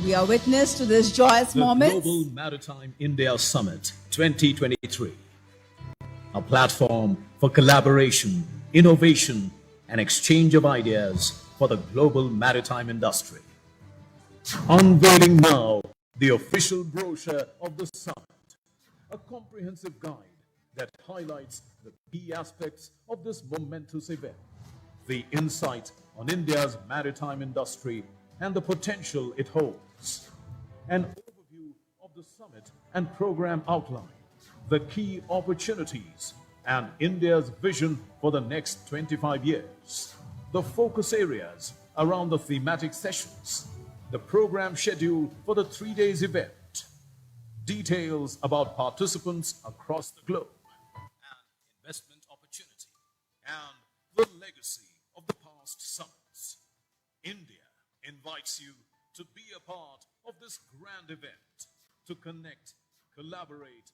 We are witness to this joyous moment. The Global Maritime India Summit 2023. A platform for collaboration, innovation, and exchange of ideas for the global maritime industry. Unveiling now the official brochure of the summit, a comprehensive guide that highlights the key aspects of this momentous event, the insight on India's maritime industry and the potential it holds, an overview of the summit and program outline, the key opportunities, and India's vision for the next 25 years, the focus areas around the thematic sessions, the program schedule for the 3 days event, details about participants across the globe, and investment opportunity, and the legacy of the past summits. India invites you to be a part of this grand event, to connect, collaborate,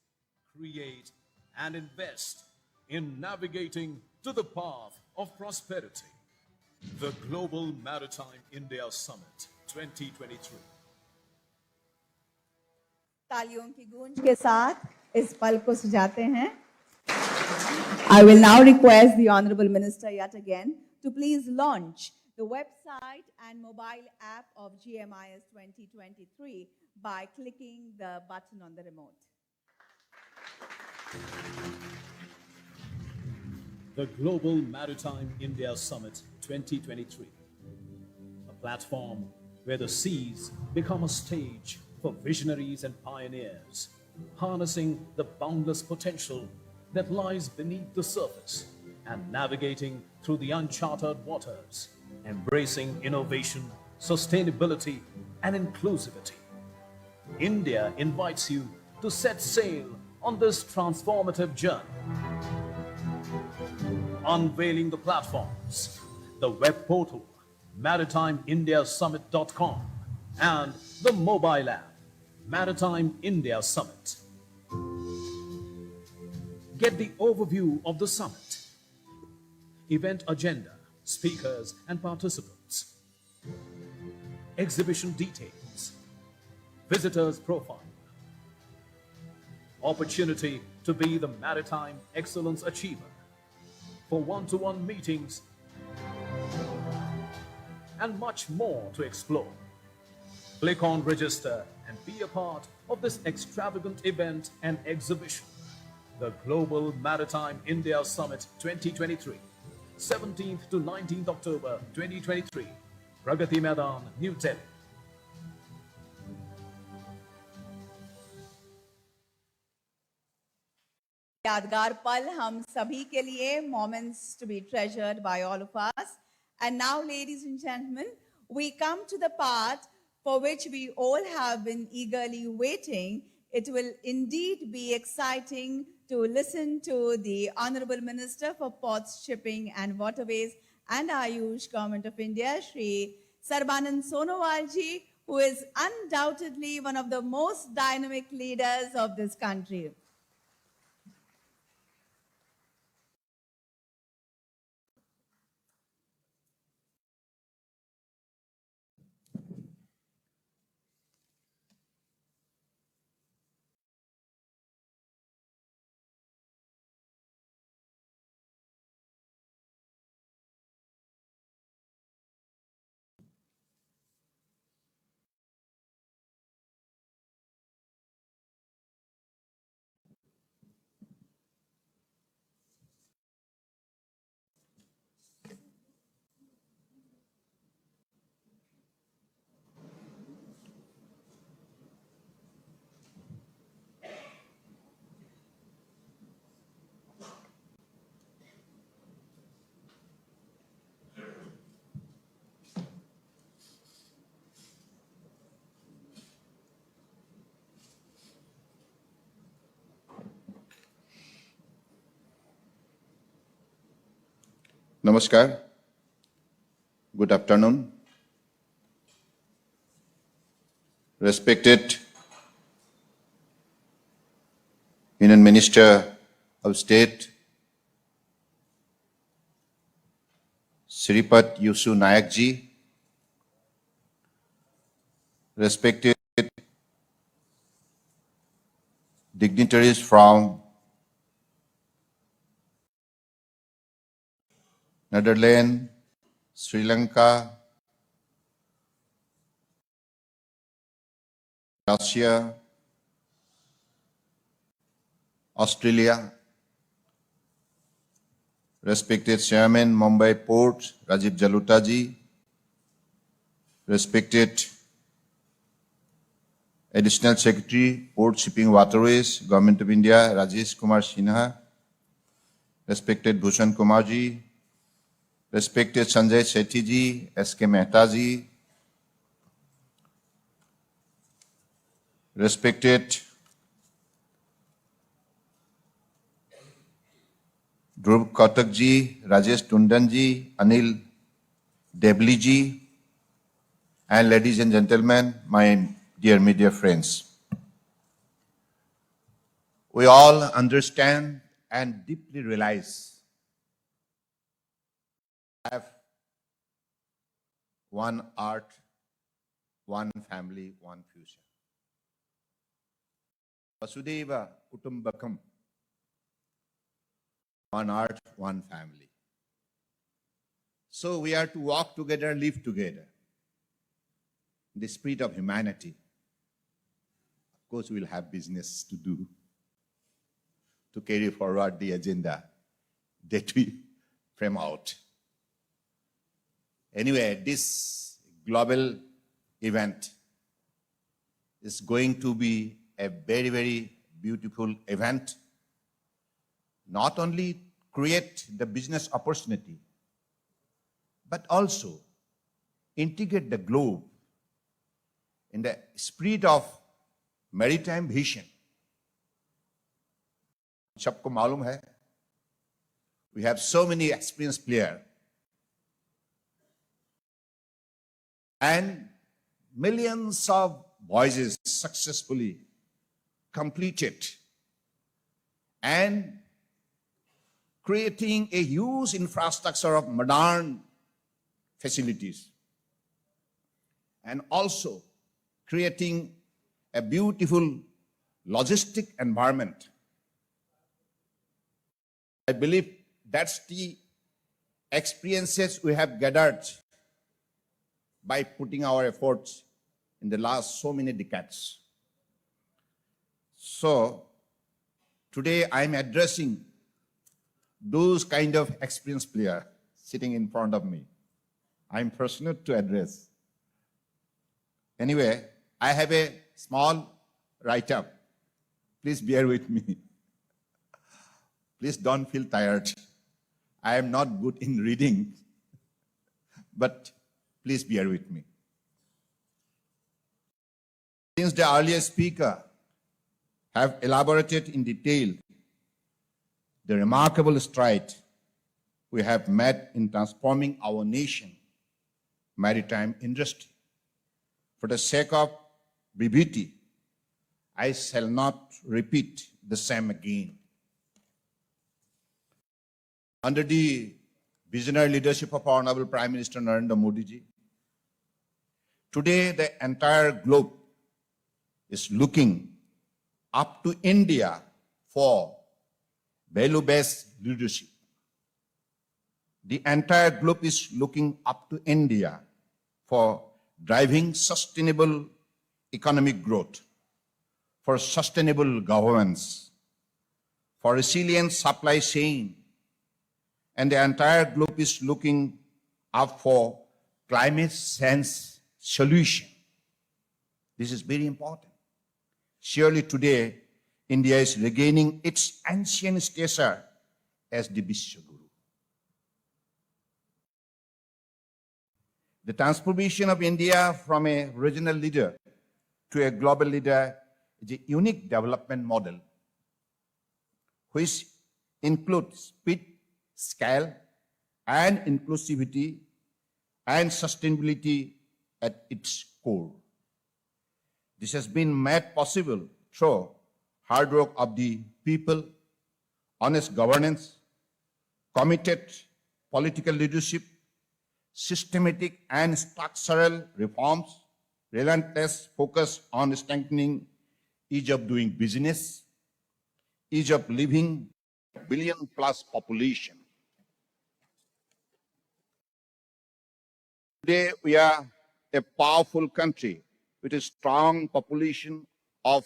create, and invest in navigating to the path of prosperity. The Global Maritime India Summit 2023. तालियों की गूंज के साथ इस पल को सजाते हैं. I will now request the Honorable Minister yet again to please launch the website and mobile app of GMIS 2023 by clicking the button on the remote. The Global Maritime India Summit 2023. A platform where the seas become a stage for visionaries and pioneers, harnessing the boundless potential that lies beneath the surface and navigating through the uncharted waters, embracing innovation, sustainability, and inclusivity. India invites you to set sail on this transformative journey. Unveiling the platforms, the web portal, maritimeindiasummit.com, and the mobile app, Maritime India Summit. Get the overview of the summit, event agenda, speakers and participants, exhibition details, visitors profile, opportunity to be the Maritime Excellence Achiever, for one-to-one meetings, and much more to explore. Click on register and be a part of this extravagant event and exhibition. The Global Maritime India Summit 2023, 17th to 19th October 2023, Pragati Maidan, New Delhi. यादगार पल हम सभी के लिए, moments to be treasured by all of us. And now, ladies and gentlemen, we come to the part for which we all have been eagerly waiting. It will indeed be exciting to listen to the Honorable Minister for Ports, Shipping and Waterways and Ayush, Government of India, Shri Sarbanand Sonowal ji, who is undoubtedly one of the most dynamic leaders of this country. Namaskar. Good afternoon. Respected Union Minister of State, Sripat Yusu Nayak ji, respected dignitaries from Netherlands, Sri Lanka, Russia, Australia, respected Chairman Mumbai Port Rajiv Jaluta ji, respected Additional Secretary Port Shipping Waterways, Government of India Rajesh Kumar Sinha, respected Bhushan Kumar ji, respected Sanjay Sethi ji, S.K. Mehta ji, respected Dhruv Katak ji, Rajesh Tundan ji, Anil Debli ji, and ladies and gentlemen, my dear media friends. We all understand and deeply realize have one art, one family, one future. Vasudeva Kutumbakam, one art, one family. So we are to walk together, live together. In the spirit of humanity. Of course, we will have business to do to carry forward the agenda that we frame out. Anyway, this global event is going to be a very, very beautiful event. Not only create the business opportunity, but also integrate the globe in the spirit of maritime vision. सबको मालूम है, we have so many experienced players and millions of voyages successfully completed and creating a huge infrastructure of modern facilities and also creating a beautiful logistic environment. I believe that's the experiences we have gathered by putting our efforts in the last so many decades. So today I'm addressing those kind of experienced players sitting in front of me. I'm fortunate to address. Anyway, I have a small write-up. Please bear with me. Please don't feel tired. I am not good in reading, but please bear with me. Since the earlier speaker have elaborated in detail the remarkable stride we have made in transforming our nation maritime industry. For the sake of brevity, I shall not repeat the same again. Under the visionary leadership of our Honorable Prime Minister Narendra Modi ji, today the entire globe is looking up to India for value-based leadership. The entire globe is looking up to India for driving sustainable economic growth, for sustainable governance, for resilient supply chain, and the entire globe is looking up for climate change solution. This is very important. Surely today, India is regaining its ancient stature as the Vishwaguru. The transformation of India from a regional leader to a global leader is a unique development model which includes speed, scale, and inclusivity and sustainability at its core. This has been made possible through hard work of the people, honest governance, committed political leadership, systematic and structural reforms, relentless focus on strengthening ease of doing business, ease of living, billion plus population. Today, we are a powerful country with a strong population of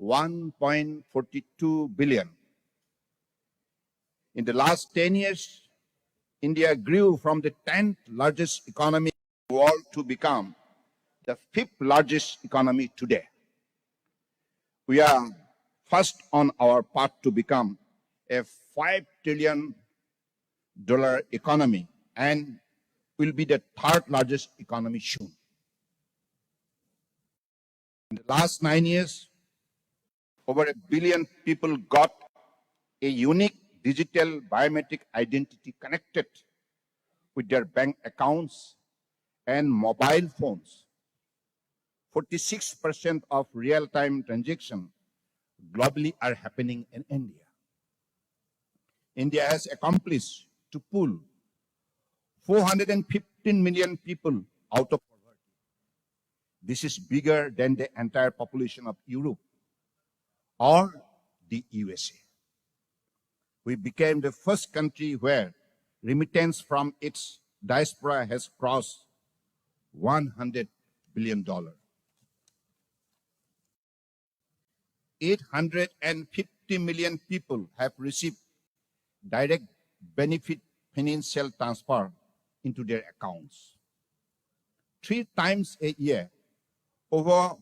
1.42 billion. In the last 10 years, India grew from the 10th largest economy in the world to become the 5th largest economy today. We are first on our path to become a $5 trillion economy and will be the 3rd largest economy soon. In the last 9 years, over 1 billion people got a unique digital biometric identity connected with their bank accounts and mobile phones. 46% of real-time transactions globally are happening in India. India has accomplished to pull 415 million people out of poverty. This is bigger than the entire population of Europe or the USA. We became the first country where remittance from its diaspora has crossed $100 billion. 850 million people have received direct benefit financial transfer into their accounts. 3 times a year, over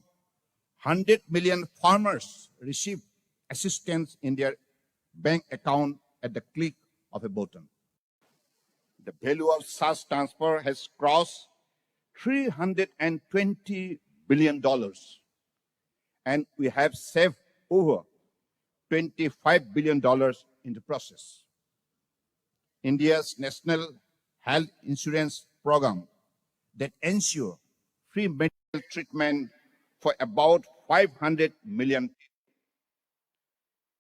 100 million farmers receive assistance in their bank account at the click of a button. The value of such transfer has crossed $320 billion, and we have saved over $25 billion in the process. India's National Health Insurance Program that ensure free medical treatment for about 500 million people.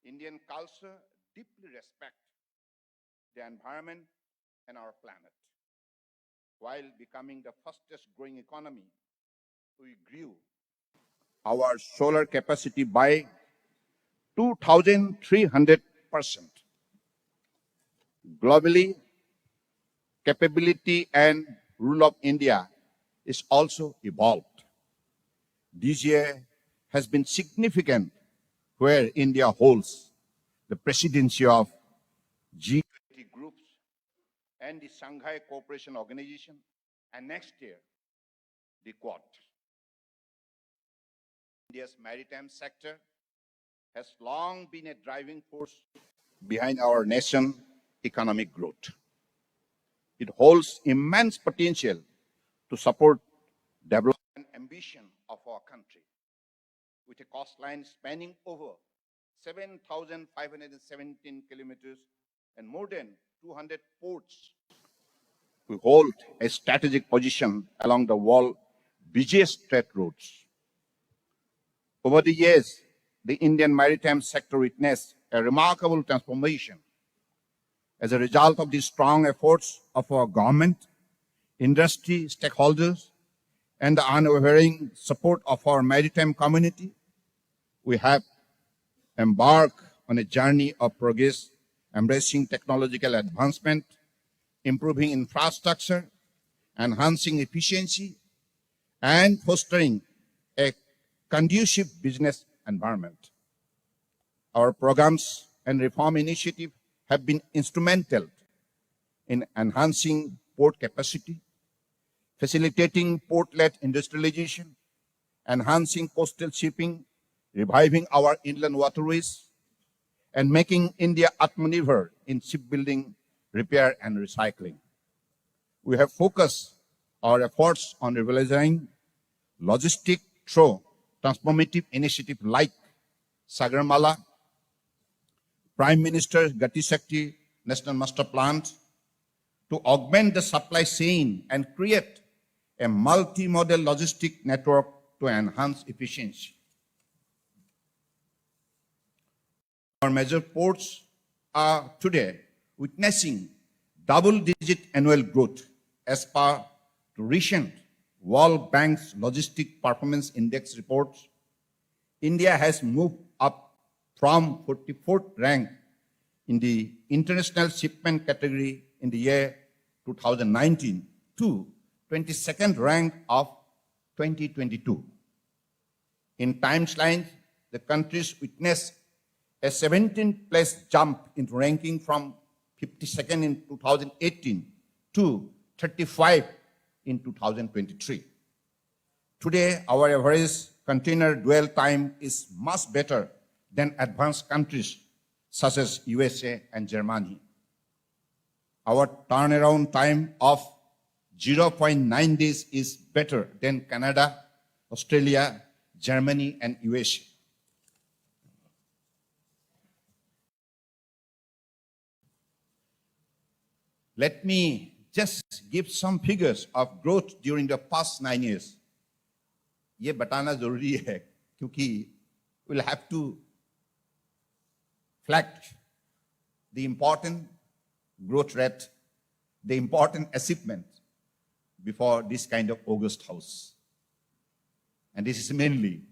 Indian culture deeply respects the environment and our planet. While becoming the fastest growing economy, we grew our solar capacity by 2,300%. Globally, capability and rule of India is also evolved. This year has been significant where India holds the presidency of G20 groups and the Shanghai Cooperation Organization, and next year, the Quad. India's maritime sector has long been a driving force behind our nation's economic growth. It holds immense potential to support development ambition of our country. With a coastline spanning over 7,517 kilometers and more than 200 ports, we hold a strategic position along the world's busiest trade routes. Over the years, the Indian maritime sector witnessed a remarkable transformation. As a result of the strong efforts of our government, industry stakeholders, and the unwavering support of our maritime community, we have embarked on a journey of progress, embracing technological advancement, improving infrastructure, enhancing efficiency, and fostering a conducive business environment. Our programs and reform initiatives have been instrumental in enhancing port capacity, facilitating port-led industrialization, enhancing coastal shipping, reviving our inland waterways, and making India Atmanirbhar in shipbuilding, repair, and recycling. We have focused our efforts on revitalizing logistics through transformative initiatives like Sagarmala, Prime Minister's Gati Shakti National Master Plan, to augment the supply chain and create a multi-modal logistic network to enhance efficiency. Our major ports are today witnessing double-digit annual growth as per recent World Bank's Logistic Performance Index reports, India has moved up from 44th rank in the international shipment category in the year 2019 to 22nd rank of 2022. In timelines, the countries witnessed a 17-place jump in ranking from 52nd in 2018 to 35 in 2023. Today, our average container dwell time is much better than advanced countries such as USA and Germany. Our turnaround time of 0.9 days is better than Canada, Australia, Germany, and USA. Let me just give some figures of growth during the past 9 years. ये बताना जरूरी है क्योंकि we'll have to flag the important growth rate, the important achievement before this kind of august house. And this is mainly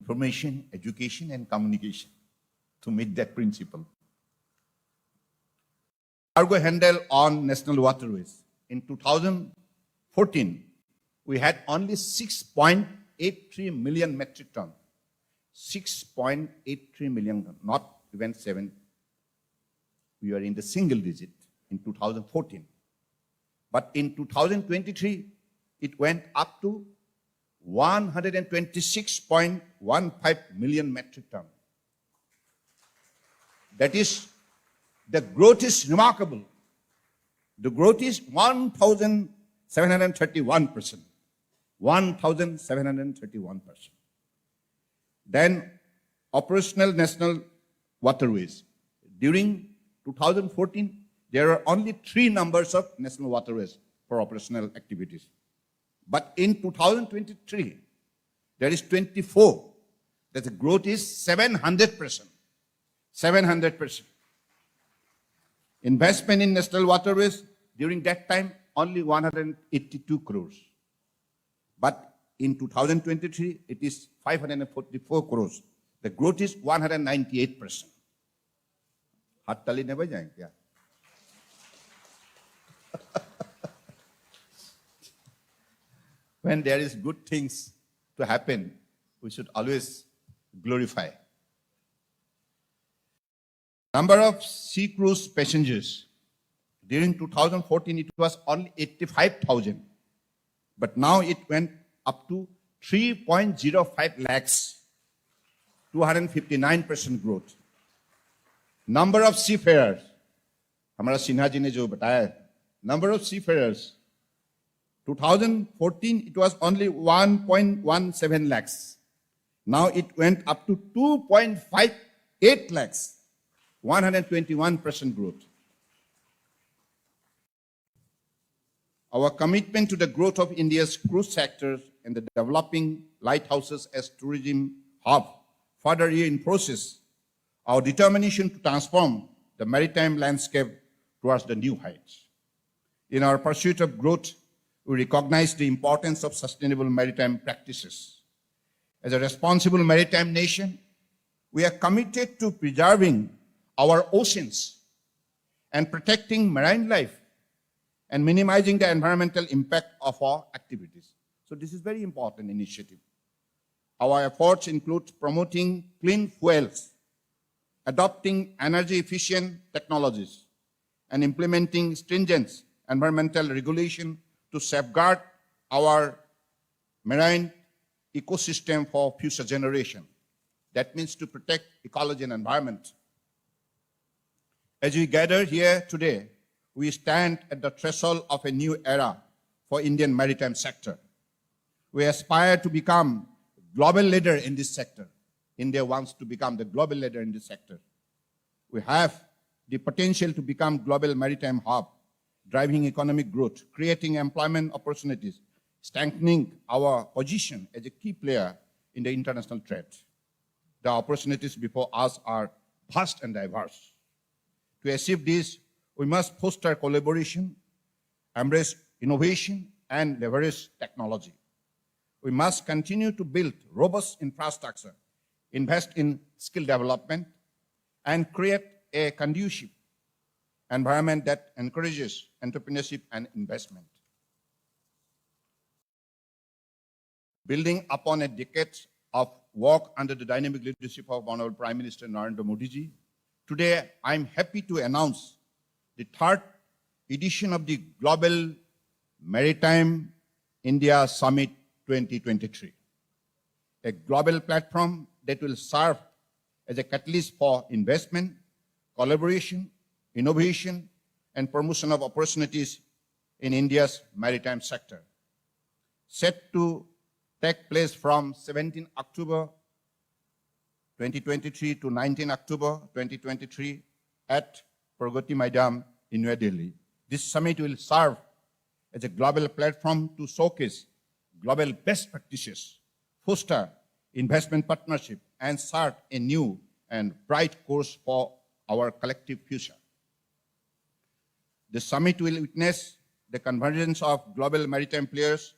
information, education, and communication to meet that principle. Cargo handle on national waterways. In 2014, we had only 6.83 million metric ton. 6.83 million ton, not even 7. We are in the single digit in 2014. But in 2023, it went up to 126.15 million metric ton. That is, the growth is remarkable. The growth is 1,731%. 1,731%. Then operational national waterways. During 2014, there are only 3 numbers of national waterways for operational activities. But in 2023, there is 24. That the growth is 700%. 700%. Investment in national waterways during that time only 182 crores. But in 2023, it is 544 crores. The growth is 198%. हाथ ताली नहीं बजाएं क्या? When there is good things to happen, we should always glorify. Number of sea cruise passengers. During 2014, it was only 85,000. But now it went up to 3.05 lakhs. 259% growth. Number of seafarers. हमारा सिन्हा जी ने जो बताया, number of seafarers. 2014, it was only 1.17 lakhs. Now it went up to 2.58 lakhs. 121% growth. Our commitment to the growth of India's cruise sector and the developing lighthouses as tourism hub further reinforces our determination to transform the maritime landscape towards the new heights. In our pursuit of growth, we recognize the importance of sustainable maritime practices. As a responsible maritime nation, we are committed to preserving our oceans and protecting marine life and minimizing the environmental impact of our activities. So this is a very important initiative. Our efforts include promoting clean fuels, adopting energy-efficient technologies, and implementing stringent environmental regulation to safeguard our marine ecosystem for future generation. That means to protect ecology and environment. As we gather here today, we stand at the threshold of a new era for Indian maritime sector. We aspire to become global leader in this sector. India wants to become the global leader in this sector. We have the potential to become global maritime hub, driving economic growth, creating employment opportunities, strengthening our position as a key player in the international trade. The opportunities before us are vast and diverse. To achieve this, we must foster collaboration, embrace innovation, and leverage technology. We must continue to build robust infrastructure, invest in skill development, and create a conducive environment that encourages entrepreneurship and investment. Building upon a decade of work under the dynamic leadership of Honorable Prime Minister Narendra Modi ji, today I'm happy to announce the third edition of the Global Maritime India Summit 2023, a global platform that will serve as a catalyst for investment, collaboration, innovation, and promotion of opportunities in India's maritime sector. Set to take place from 17 October 2023 to 19 October 2023 at Pragati Maidan in New Delhi. This summit will serve as a global platform to showcase global best practices, foster investment partnership, and start a new and bright course for our collective future. The summit will witness the convergence of global maritime players,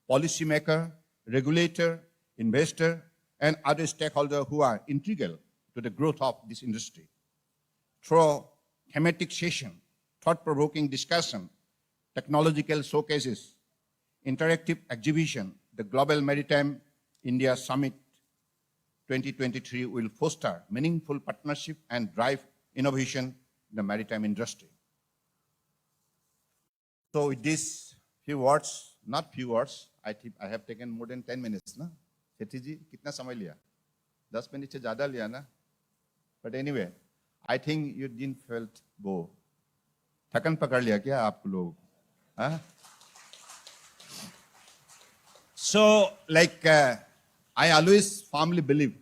policymakers, regulator, investor, and other stakeholders who are integral to the growth of this industry. Through thematic session, thought-provoking discussion, technological showcases, interactive exhibition, the Global Maritime India Summit 2023 will foster meaningful partnership and drive innovation in the maritime industry. So with these few words, not few words, I think I have taken more than 10 minutes, na? Sethi ji, kitna samay liya? 10 minutes se zyada liya na? But anyway, I think you didn't felt bo. थकन पकड़ लिया क्या आप लोग? So, I always firmly believe,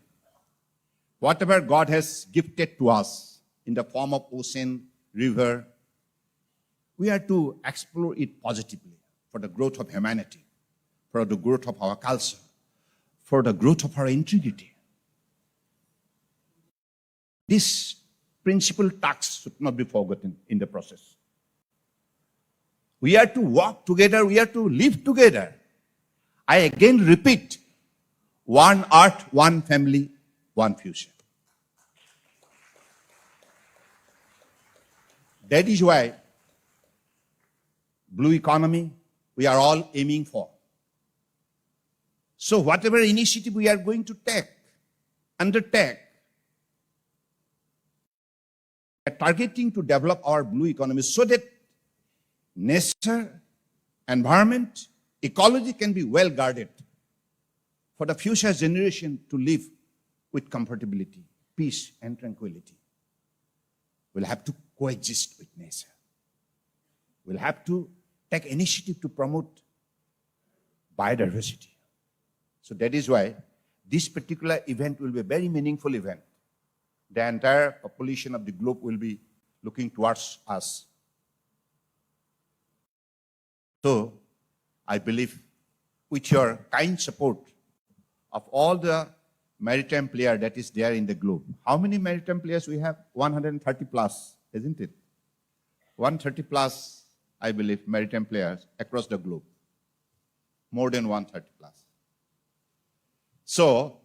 whatever God has gifted to us in the form of ocean, river, we are to explore it positively for the growth of humanity, for the growth of our culture, for the growth of our integrity. This principal task should not be forgotten in the process. We are to walk together, we are to live together. I again repeat, one earth, one family, one future. That is why blue economy we are all aiming for. So whatever initiative we are going to undertake, we are targeting to develop our blue economy so that nature, environment, ecology can be well guarded for the future generation to live with comfortability, peace, and tranquility. We'll have to coexist with nature. We'll have to take initiative to promote biodiversity. So that is why this particular event will be a very meaningful event. The entire population of the globe will be looking towards us. So I believe with your kind support of all the maritime players that is there in the globe. How many maritime players we have? 130 plus, isn't it? 130 plus, I believe, maritime players across the globe. More than 130 plus. So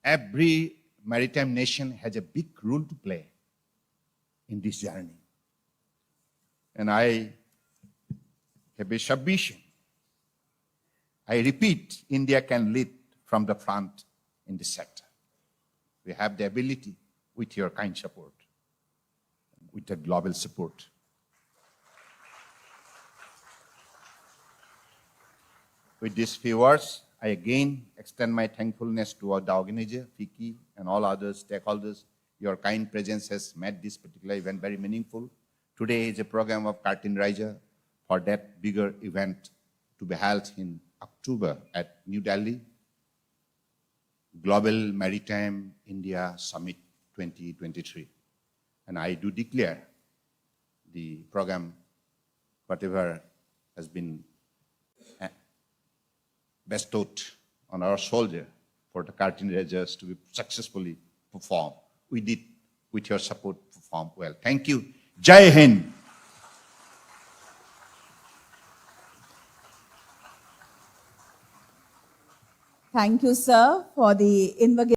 every maritime nation has a big role to play in this journey. And I have a submission. I repeat, India can lead from the front in this sector. We have the ability with your kind support, with the global support. With these few words, I again extend my thankfulness toward the organizer, FICCI, and all other stakeholders. Your kind presence has made this particular event very meaningful. Today is a program of Curtain Raiser for that bigger event to be held in October at New Delhi, Global Maritime India Summit 2023. And I do declare the program, whatever has been bestowed on our soldier for the curtain raisers to be successfully performed. We did, with your support, perform well. Thank you. Jai Hind. Thank you, sir, for the invocation.